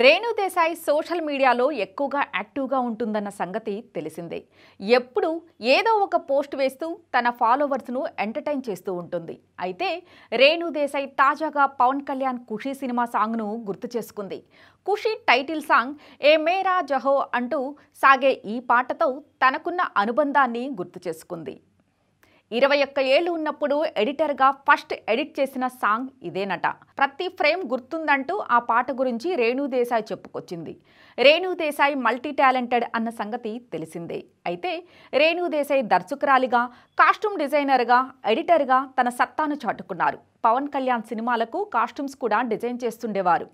Renu Desai social మీడియాలో ఎక్కువగా యాక్టివ్గా ఉంటుందన్న సంగతి తెలిసిందే. ఎప్పుడు ఏదో ఒక పోస్ట్ వేస్తూ తన ఫాలోవర్స్ను ఎంటర్టైన్ చేస్తూ ఉంటుంది. అయితే రేణు దేశాయ్ తాజాగా పవన్ కళ్యాణ్ ఖుషీ సినిమా సాంగ్ను గుర్తు చేసుకుంది. ఖుషీ టైటిల్ సాంగ్ ఏ మేరా జహో అంటూ సాగే ఈ పాటతో తనకున్న అనుబంధాన్ని గుర్తు చేసుకుంది. 21 ఏళ్లు ఉన్నప్పుడు ఎడిటర్గా ఫస్ట్ ఎడిట్ చేసిన సాంగ్ ఇదేనట. ప్రతి ఫ్రేమ్ గుర్తుందంటూ ఆ పాట గురించి రేణు దేశాయ్ చెప్పుకొచ్చింది. రేణు దేశాయ్ మల్టీ టాలెంటెడ్ అన్న సంగతి తెలిసిందే. అయితే రేణు దేశాయ్ దర్శకురాలిగా, కాస్ట్యూమ్ డిజైనర్గా, ఎడిటర్గా తన సత్తాను చాటుకున్నారు. పవన్ కళ్యాణ్ సినిమాలకు కాస్ట్యూమ్స్ కూడా డిజైన్ చేస్తుండేవారు.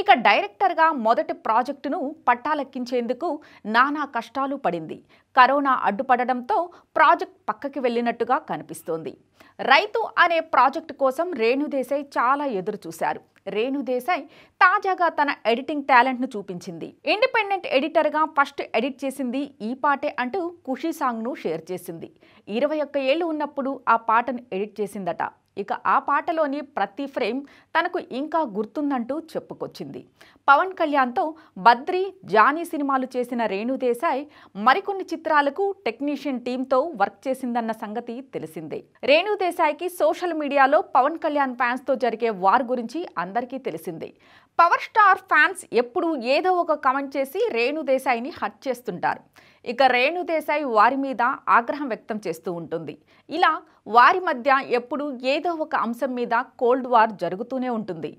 ఇక డైరెక్టర్గా మొదటి ప్రాజెక్టును పట్టాలెక్కించేందుకు నానా కష్టాలు పడింది. కరోనా అడ్డుపడడంతో ప్రాజెక్ట్ పక్కకి వెళ్ళినట్టుగా కనిపిస్తోంది. రైతు అనే ప్రాజెక్టు కోసం రేణు దేశాయ్ చాలా ఎదురు చూశారు. రేణు దేశాయ్ తాజాగా తన ఎడిటింగ్ టాలెంట్ను చూపించింది. ఇండిపెండెంట్ ఎడిటర్గా ఫస్ట్ ఎడిట్ చేసింది ఈ పాటే అంటూ ఖుషీ సాంగ్ను షేర్ చేసింది. 21 ఏళ్లు ఉన్నప్పుడు ఆ పాటను ఎడిట్ చేసిందట. ఇక ఆ పాటలోని ప్రతి ఫ్రేమ్ తనకు ఇంకా గుర్తుందంటూ చెప్పుకొచ్చింది. పవన్ కళ్యాణ్తో బద్రీ, జానీ సినిమాలు చేసిన రేణు దేశాయ్ మరికొన్ని చిత్రాలకు టెక్నీషియన్ టీంతో వర్క్ చేసిందన్న సంగతి తెలిసిందే. రేణు దేశాయ్కి సోషల్ మీడియాలో పవన్ కళ్యాణ్ ఫ్యాన్స్తో జరిగే వార్ గురించి అందరికీ తెలిసిందే. పవర్ స్టార్ ఫ్యాన్స్ ఎప్పుడూ ఏదో ఒక కామెంట్ చేసి రేణు దేశాయ్ని హర్ట్ చేస్తుంటారు. ఇక రేణు దేశాయ్ వారి మీద ఆగ్రహం వ్యక్తం చేస్తూ ఉంటుంది. ఇలా వారి మధ్య ఎప్పుడూ ఏదో ఒక అంశం మీద కోల్డ్ వార్ జరుగుతూనే ఉంటుంది.